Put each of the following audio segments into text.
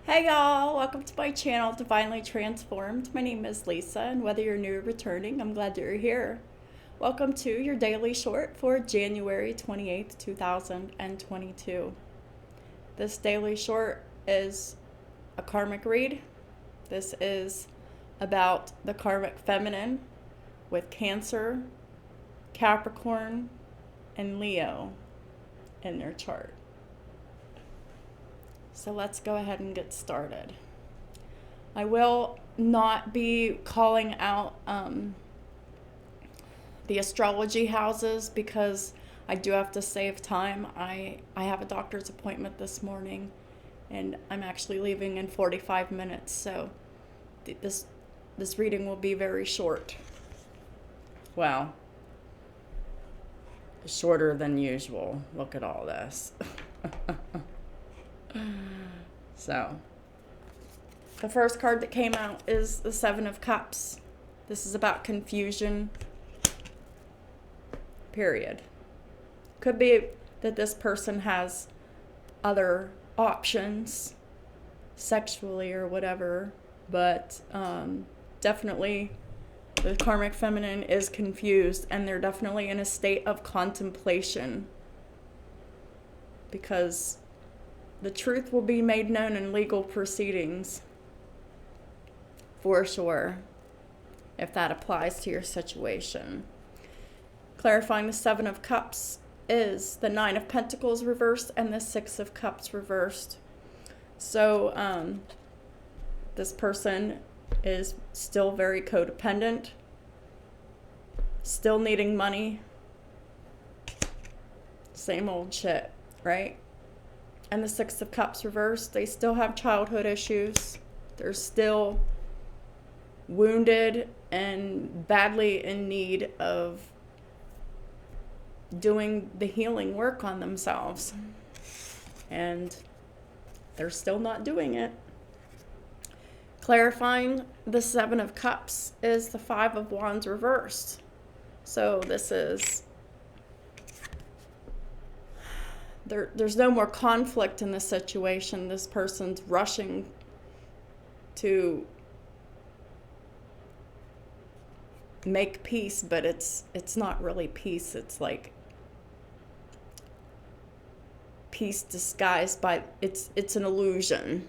Hey y'all, welcome to my channel, Divinely Transformed. My name is Lisa, and whether you're new or returning, I'm glad that you're here. Welcome to your daily short for January 28th, 2022. This daily short is a karmic read. This is about the karmic feminine with Cancer, Capricorn, and Leo in their chart. So let's go ahead and get started. I will not be calling out the astrology houses because I do have to save time. I have a doctor's appointment this morning and I'm actually leaving in 45 minutes. So this reading will be very short. Well, shorter than usual. Look at all this. So, the first card that came out is the Seven of Cups. This is about confusion, period. Could be that this person has other options, sexually or whatever, but definitely the karmic feminine is confused, and they're definitely in a state of contemplation because the truth will be made known in legal proceedings, for sure, if that applies to your situation. Clarifying the Seven of Cups is the Nine of Pentacles reversed and the Six of Cups reversed. So this person is still very codependent, still needing money, same old shit, right? And the Six of Cups reversed, they still have childhood issues. They're still wounded and badly in need of doing the healing work on themselves. And they're still not doing it. Clarifying the Seven of Cups is the Five of Wands reversed. So this is There's no more conflict in this situation. This person's rushing to make peace, but it's not really peace. It's like peace disguised by it's an illusion.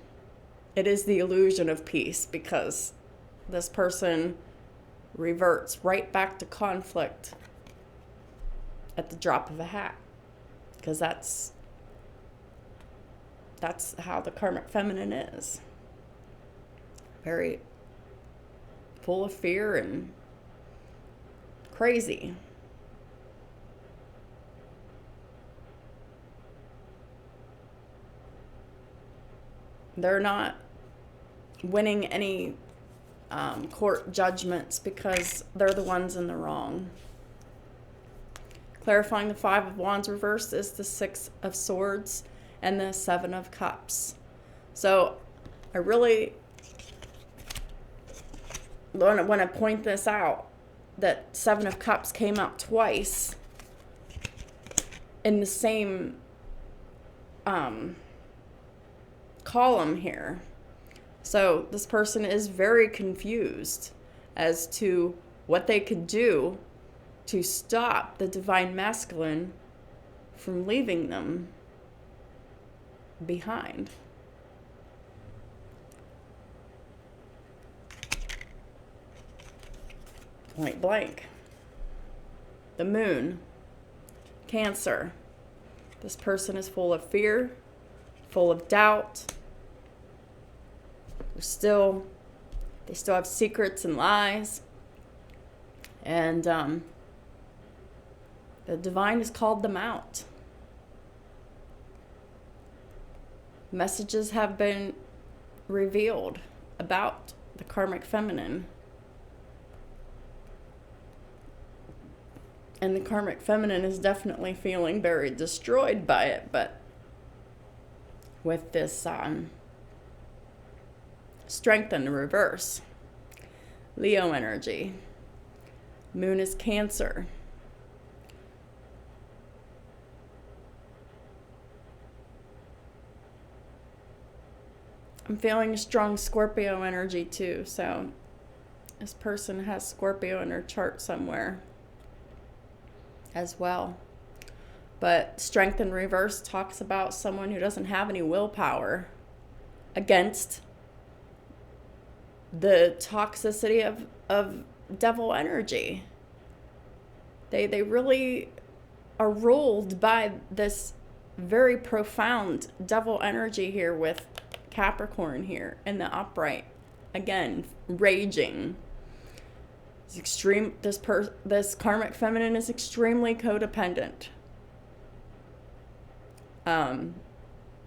It is the illusion of peace because this person reverts right back to conflict at the drop of a hat. Because that's how the karmic feminine is. Very full of fear and crazy. They're not winning any court judgments because they're the ones in the wrong. Clarifying the Five of Wands reversed is the Six of Swords and the Seven of Cups. So I really want to point this out, that Seven of Cups came out twice in the same column here. So this person is very confused as to what they could do to stop the divine masculine from leaving them behind. Point blank. The Moon, Cancer. This person is full of fear, full of doubt. They still have secrets and lies. And the divine has called them out. Messages have been revealed about the karmic feminine. And the karmic feminine is definitely feeling very destroyed by it, but with this strength in the reverse. Leo energy. Moon is Cancer. I'm feeling strong Scorpio energy too, so this person has Scorpio in their chart somewhere as well. But Strength in reverse talks about someone who doesn't have any willpower against the toxicity of devil energy. They really are ruled by this very profound devil energy here with Capricorn here in the upright. Again, raging. It's extreme. This karmic feminine is extremely codependent.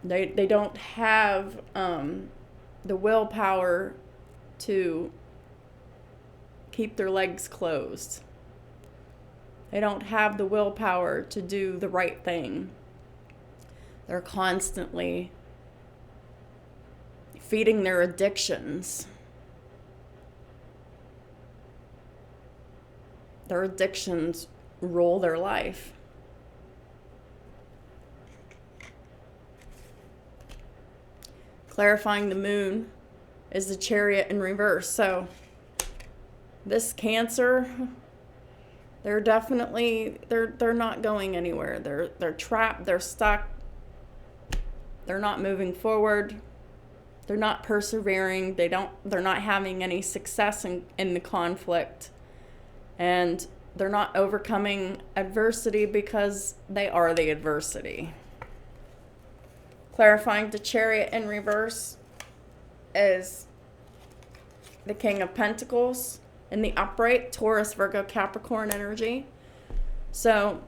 They don't have the willpower to keep their legs closed. They don't have the willpower to do the right thing. They're constantly feeding their addictions. Their addictions rule their life. Clarifying the moon is the Chariot in reverse. So this Cancer, they're definitely they're not going anywhere. They're trapped, they're stuck. They're not moving forward. They're not persevering. They're not having any success in the conflict. And they're not overcoming adversity because they are the adversity. Clarifying the Chariot in reverse is the King of Pentacles in the upright, Taurus, Virgo, Capricorn energy. So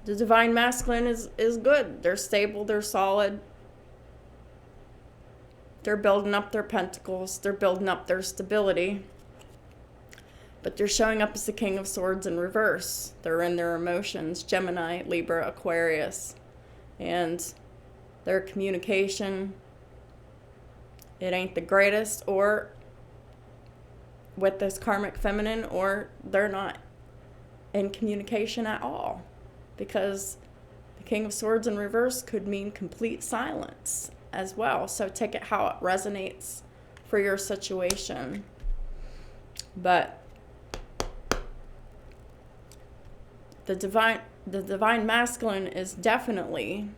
the Divine Masculine is good. They're stable, they're solid. They're building up their pentacles. They're building up their stability. But they're showing up as the King of Swords in reverse. They're in their emotions, Gemini, Libra, Aquarius. And their communication, it ain't the greatest, or with this karmic feminine, or they're not in communication at all. Because the King of Swords in reverse could mean complete silence as well. So take it how it resonates for your situation. But the divine masculine is definitely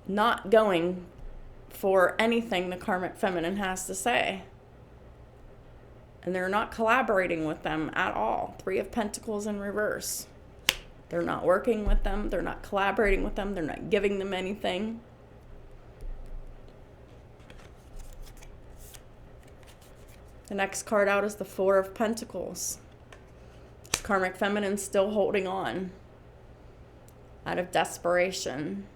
not going for anything the karmic feminine has to say. And they're not collaborating with them at all. 3 of Pentacles in reverse. They're not working with them. They're not collaborating with them. They're not giving them anything. The next card out is the 4 of Pentacles. This karmic feminine still holding on out of desperation.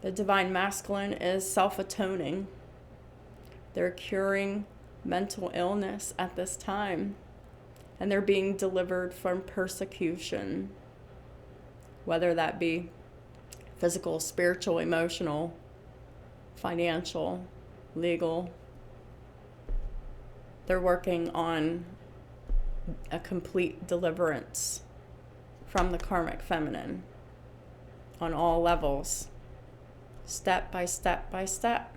The divine masculine is self-atoning. They're curing mental illness at this time. And they're being delivered from persecution. Whether that be physical, spiritual, emotional, financial, legal. They're working on a complete deliverance from the karmic feminine on all levels. Step by step by step,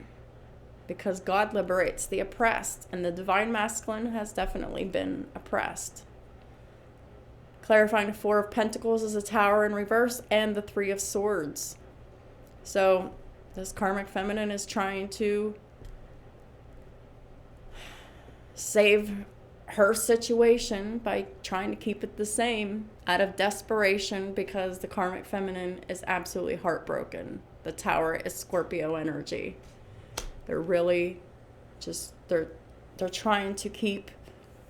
because God liberates the oppressed, and the divine masculine has definitely been oppressed. Clarifying the 4 of Pentacles is a Tower in reverse and the 3 of Swords. So this karmic feminine is trying to save her situation by trying to keep it the same out of desperation, because the karmic feminine is absolutely heartbroken. The Tower is Scorpio energy. They're really just, they're trying to keep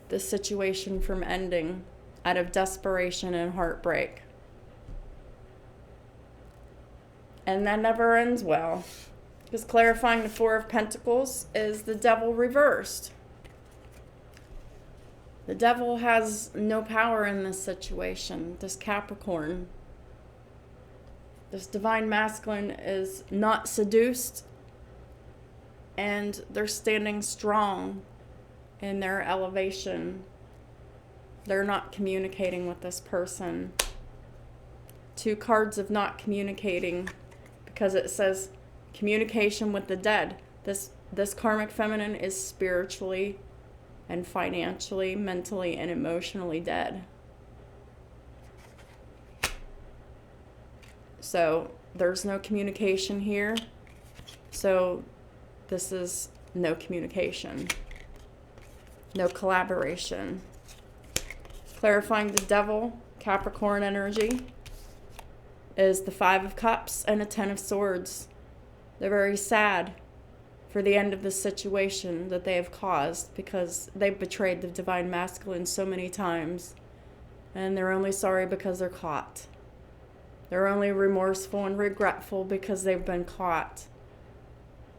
the situation from ending out of desperation and heartbreak. And that never ends well. Because clarifying the 4 of Pentacles is the Devil reversed. The Devil has no power in this situation, this Capricorn. This divine masculine is not seduced, and they're standing strong in their elevation. They're not communicating with this person. 2 cards of not communicating, because it says communication with the dead. This karmic feminine is spiritually and financially, mentally, and emotionally dead. So there's no communication here. So this is no communication, no collaboration. Clarifying the devil, Capricorn energy, is the 5 of Cups and a 10 of Swords. They're very sad for the end of the situation that they have caused, because they've betrayed the divine masculine so many times, and they're only sorry because they're caught. They're only remorseful and regretful because they've been caught,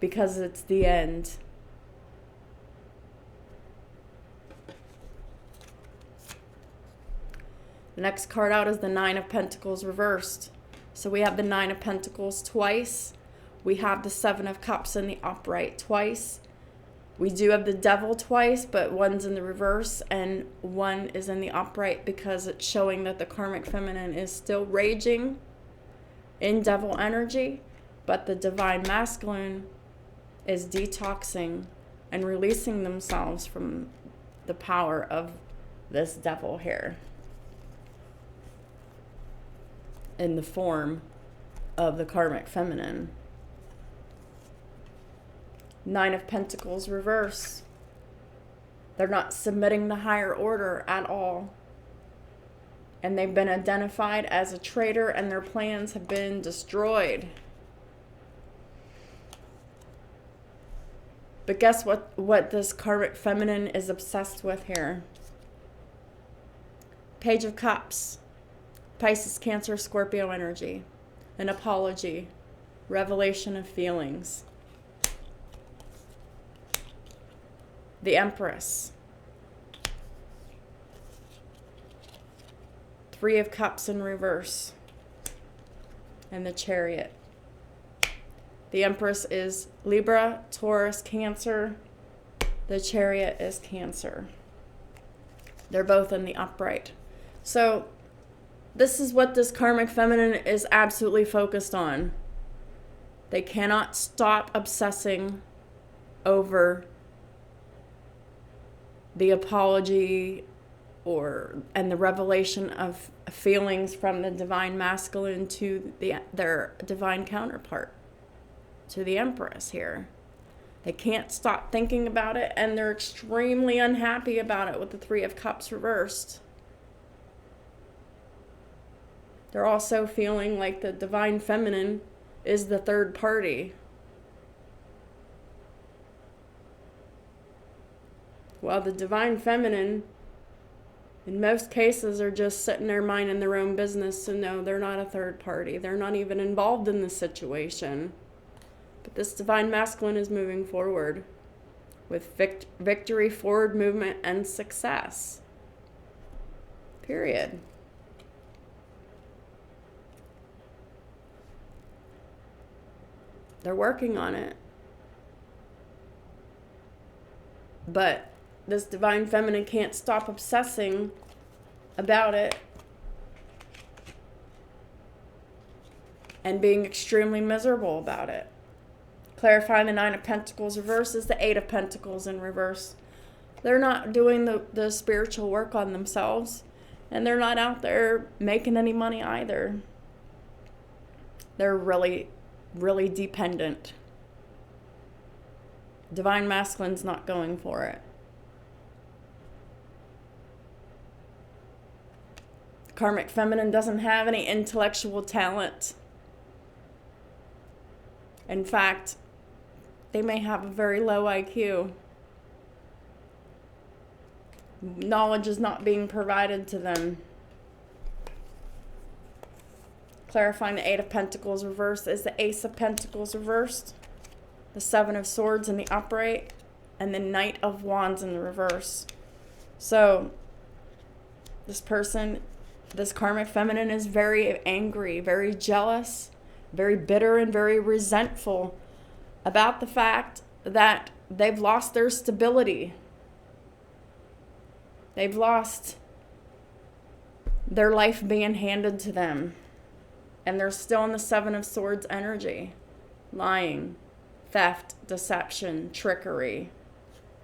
because it's the end. The next card out is the 9 of Pentacles reversed. So we have the 9 of Pentacles twice. We have the 7 of Cups in the upright twice. We do have the Devil twice, but one's in the reverse and one is in the upright, because it's showing that the karmic feminine is still raging in devil energy, but the divine masculine is detoxing and releasing themselves from the power of this devil here, in the form of the karmic feminine. 9 of Pentacles reverse. They're not submitting the higher order at all. And they've been identified as a traitor, and their plans have been destroyed. But guess what this karmic feminine is obsessed with here? Page of Cups. Pisces, Cancer, Scorpio energy. An apology. Revelation of feelings. The Empress. 3 of Cups in reverse. And the Chariot. The Empress is Libra, Taurus, Cancer. The Chariot is Cancer. They're both in the upright. So this is what this karmic feminine is absolutely focused on. They cannot stop obsessing over the apology and the revelation of feelings from the divine masculine to their divine counterpart, to the Empress here. They can't stop thinking about it, and they're extremely unhappy about it with the 3 of Cups reversed. They're also feeling like the divine feminine is the third party. While the divine feminine, in most cases, are just sitting there minding their own business. So no, they're not a third party. They're not even involved in the situation. But this divine masculine is moving forward with victory, forward movement, and success. Period. They're working on it. But this divine feminine can't stop obsessing about it and being extremely miserable about it. Clarifying the 9 of Pentacles reverse is the 8 of Pentacles in reverse. They're not doing the spiritual work on themselves, and they're not out there making any money either. They're really, really dependent. Divine masculine's not going for it. Karmic feminine doesn't have any intellectual talent. In fact, they may have a very low IQ. Knowledge is not being provided to them. Clarifying the 8 of Pentacles reversed is the Ace of Pentacles reversed, the 7 of Swords in the upright, and the Knight of Wands in the reverse. So this person, this karmic feminine, is very angry, very jealous, very bitter, and very resentful about the fact that they've lost their stability. They've lost their life being handed to them. And they're still in the Seven of Swords energy. Lying, theft, deception, trickery,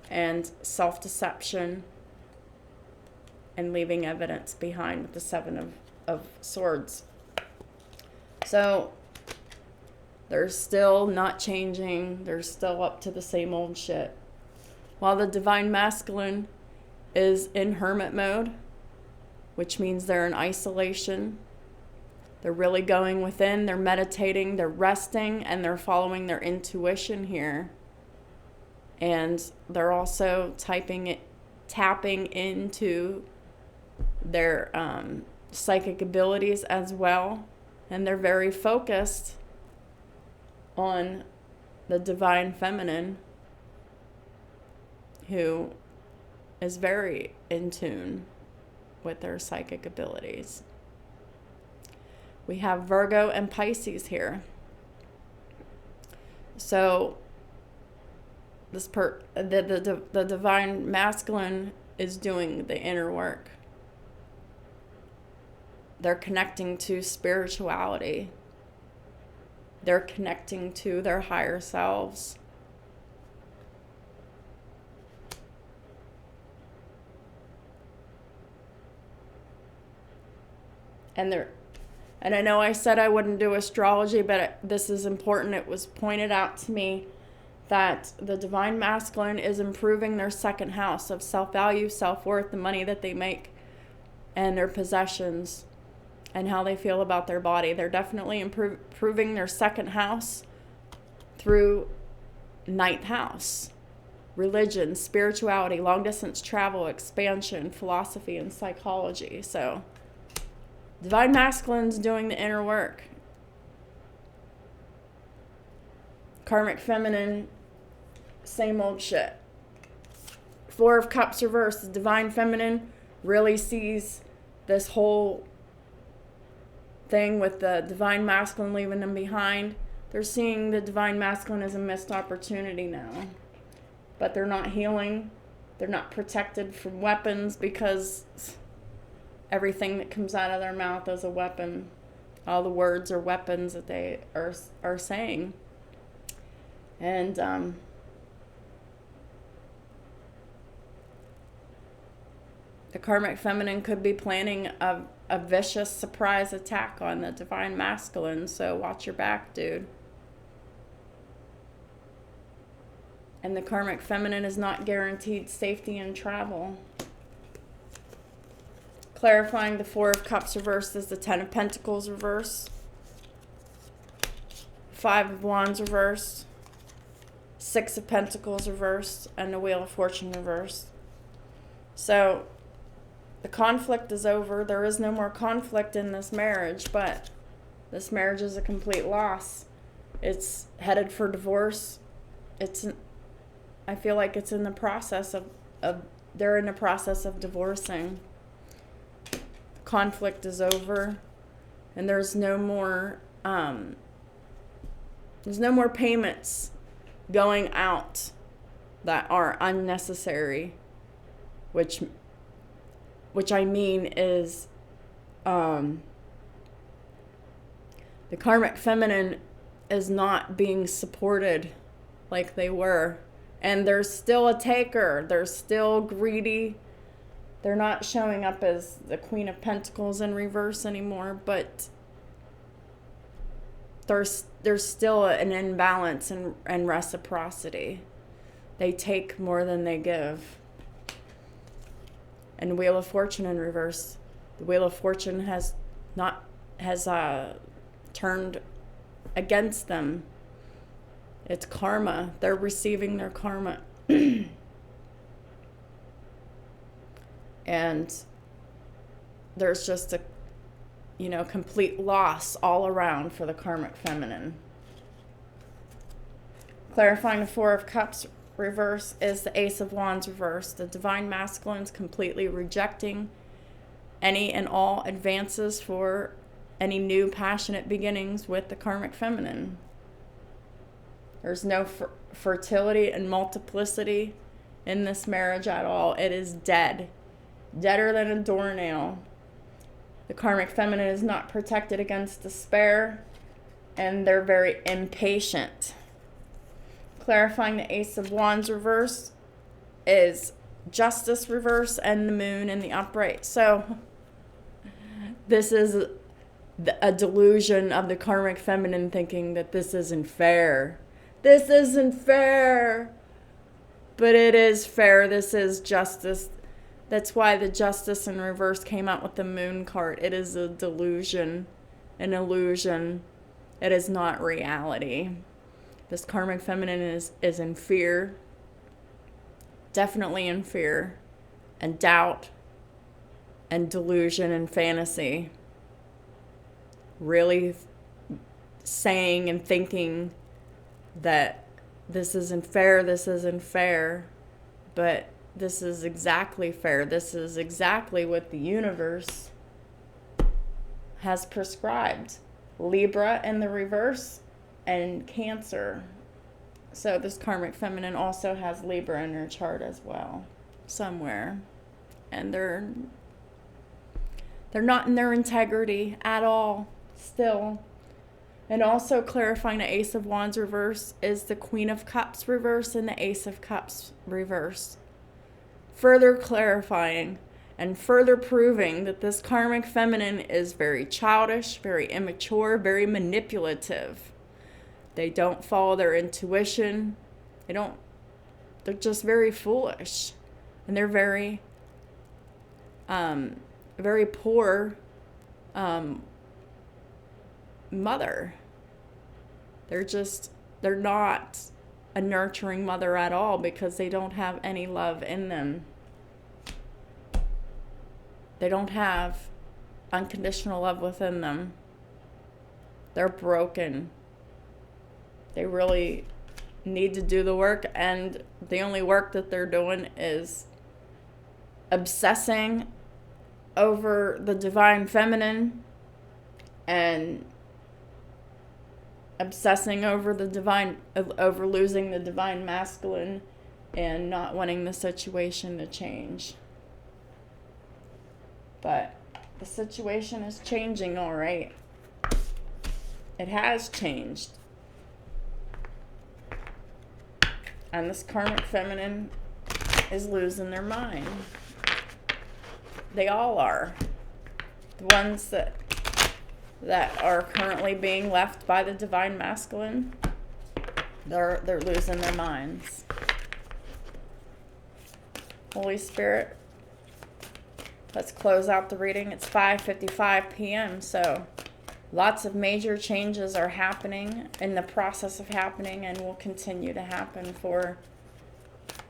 and self-deception, and leaving evidence behind with the Seven of Swords. So they're still not changing. They're still up to the same old shit. While the Divine Masculine is in hermit mode, which means they're in isolation. They're really going within. They're meditating. They're resting. And they're following their intuition here. And they're also tapping into their psychic abilities as well. And they're very focused on the Divine Feminine, who is very in tune with their psychic abilities. We have Virgo and Pisces here. So the Divine Masculine is doing the inner work. They're connecting to spirituality. They're connecting to their higher selves. And I know I said I wouldn't do astrology, but this is important. It was pointed out to me that the Divine Masculine is improving their second house of self-value, self-worth, the money that they make, and their possessions, and how they feel about their body. They're definitely improving their second house through ninth house. Religion, spirituality, long-distance travel, expansion, philosophy, and psychology. So Divine Masculine's doing the inner work. Karmic Feminine, same old shit. Four of Cups reversed. The Divine Feminine really sees this whole thing with the Divine Masculine leaving them behind. They're seeing the Divine Masculine as a missed opportunity now. But they're not healing. They're not protected from weapons because everything that comes out of their mouth is a weapon. All the words are weapons that they are saying. And the Karmic Feminine could be planning a vicious surprise attack on the Divine Masculine. So watch your back, dude. And the Karmic Feminine is not guaranteed safety in travel. Clarifying the Four of Cups reversed is the Ten of Pentacles reversed. Five of Wands reversed. Six of Pentacles reversed. And the Wheel of Fortune reversed. So the conflict is over. There is no more conflict in this marriage, but this marriage is a complete loss. It's headed for divorce. I feel like it's in the process they're in the process of divorcing. Conflict is over, and there's no more payments going out that are unnecessary, which I mean is the Karmic Feminine is not being supported like they were. And there's still a taker. They're still greedy. They're not showing up as the Queen of Pentacles in reverse anymore, but there's still an imbalance and reciprocity. They take more than they give. And Wheel of Fortune in reverse. The Wheel of Fortune has turned against them. It's karma. They're receiving their karma. And there's just a complete loss all around for the Karmic Feminine. Clarifying the Four of Cups reverse is the Ace of Wands reverse. The Divine Masculine's completely rejecting any and all advances for any new passionate beginnings with the Karmic Feminine. There's no fertility and multiplicity in this marriage at all. It is dead. Deader than a doornail. The karmic feminine is not protected against despair, and they're very impatient. Clarifying the Ace of Wands reverse is Justice reverse and the Moon in the upright. So this is a delusion of the karmic feminine thinking that this isn't fair. This isn't fair. But it is fair. This is justice. That's why the Justice in reverse came out with the Moon card. It is a delusion, an illusion. It is not reality. This karmic feminine is in fear. Definitely in fear and doubt and delusion and fantasy. Really saying and thinking that this isn't fair, but this is exactly fair. This is exactly what the universe has prescribed. Libra in the reverse and Cancer. So this karmic feminine also has Libra in her chart as well, somewhere. And they're not in their integrity at all, still. And also clarifying the Ace of Wands reverse is the Queen of Cups reverse and the Ace of Cups reverse. Further clarifying and further proving that this karmic feminine is very childish, very immature, very manipulative. They don't follow their intuition. They're just very foolish. And they're very, very poor mother. They're not a nurturing mother at all because they don't have any love in them. They don't have unconditional love within them. They're broken. They really need to do the work, and the only work that they're doing is obsessing over the divine feminine and obsessing over over losing the divine masculine and not wanting the situation to change. But the situation is changing, all right. It has changed. And this karmic feminine is losing their mind. They all are. The ones that are currently being left by the divine masculine, they're losing their minds. Holy Spirit, let's close out the reading. It's 5:55 p.m., so lots of major changes are happening, in the process of happening, and will continue to happen for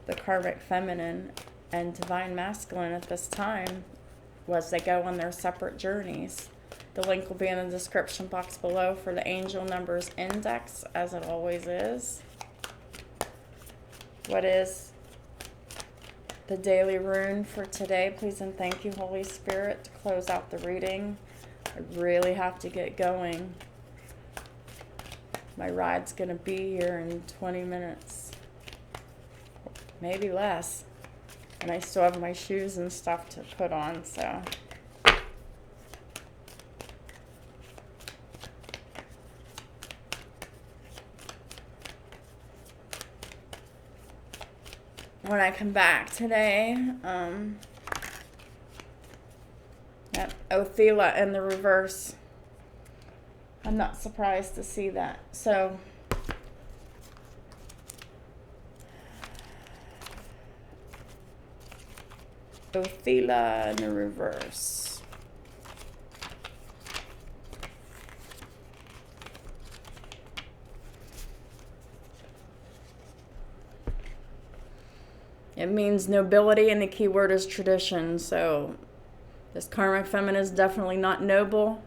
the karmic feminine and divine masculine at this time as they go on their separate journeys. The link will be in the description box below for the angel numbers index, as it always is. What is the daily rune for today? Please and thank you, Holy Spirit, to close out the reading. I really have to get going. My ride's going to be here in 20 minutes. Maybe less. And I still have my shoes and stuff to put on, so. When I come back today, Othela in the reverse. I'm not surprised to see that. So, Othela in the reverse. It means nobility, and the key word is tradition. So this karmic feminine is definitely not noble,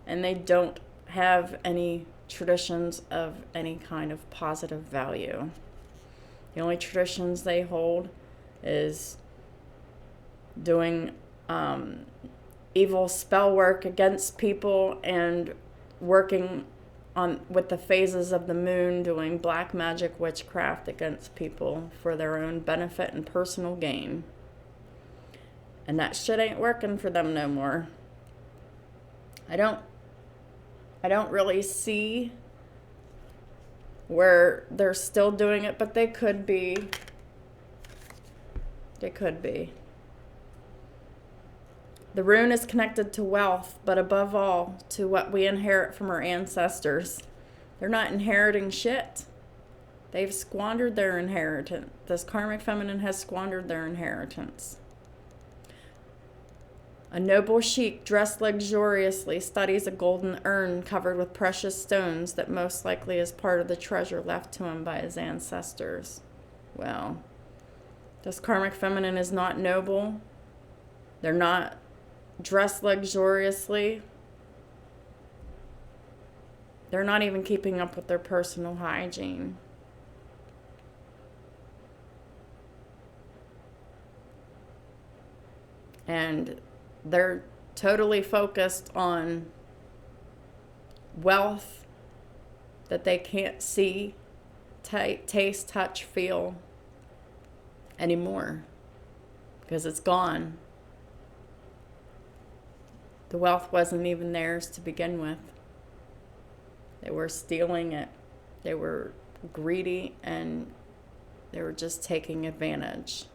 and they don't have any traditions of any kind of positive value. The only traditions they hold is doing evil spell work against people and working with the phases of the moon, doing black magic witchcraft against people for their own benefit and personal gain. And that shit ain't working for them no more. I don't really see where they're still doing it, but they could be. They could be. The rune is connected to wealth, but above all, to what we inherit from our ancestors. They're not inheriting shit. They've squandered their inheritance. This karmic feminine has squandered their inheritance. A noble sheik dressed luxuriously studies a golden urn covered with precious stones that most likely is part of the treasure left to him by his ancestors. Well, this karmic feminine is not noble. They're not dressed luxuriously. They're not even keeping up with their personal hygiene. And they're totally focused on wealth that they can't see, taste, touch, feel anymore because it's gone. The wealth wasn't even theirs to begin with. They were stealing it. They were greedy and they were just taking advantage.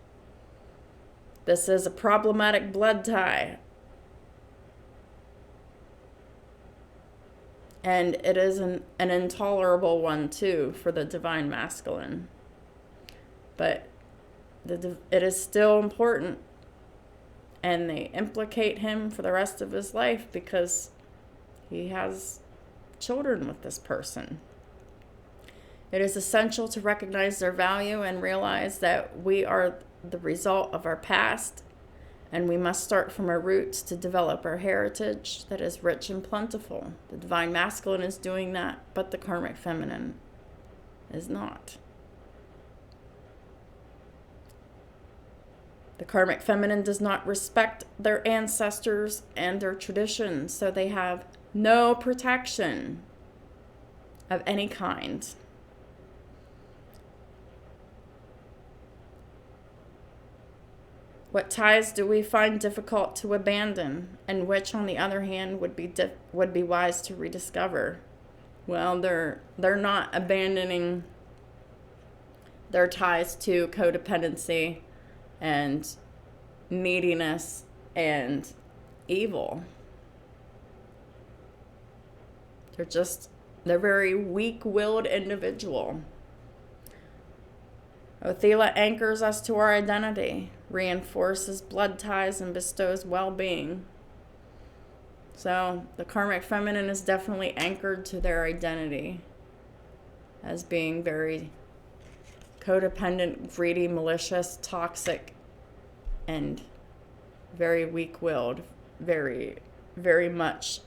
This is a problematic blood tie. And it is an intolerable one, too, for the divine masculine. But it is still important. And they implicate him for the rest of his life because he has children with this person. It is essential to recognize their value and realize that we are the result of our past, and we must start from our roots to develop our heritage that is rich and plentiful. The divine masculine is doing that, but the karmic feminine is not. The karmic feminine does not respect their ancestors and their traditions, so they have no protection of any kind. What ties do we find difficult to abandon, and which, on the other hand, would be wise to rediscover? Well, they're not abandoning their ties to codependency and neediness and evil. They're very weak-willed individual. Othela anchors us to our identity, reinforces blood ties, and bestows well-being. So the karmic feminine is definitely anchored to their identity as being very codependent, greedy, malicious, toxic, and very weak-willed, very, very much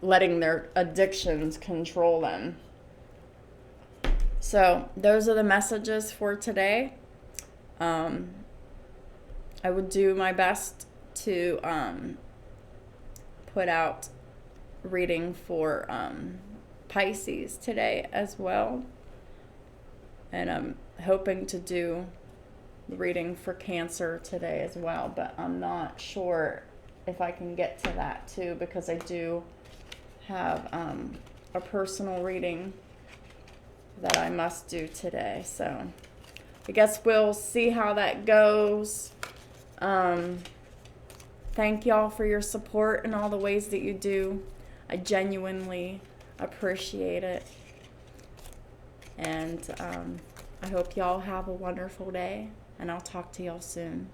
letting their addictions control them. So those are the messages for today. I would do my best to put out reading for Pisces today as well. And I'm hoping to do the reading for Cancer today as well, but I'm not sure if I can get to that too, because I do have a personal reading that I must do today. So I guess we'll see how that goes. Thank y'all for your support in all the ways that you do. I genuinely appreciate it. And I hope y'all have a wonderful day, and I'll talk to y'all soon.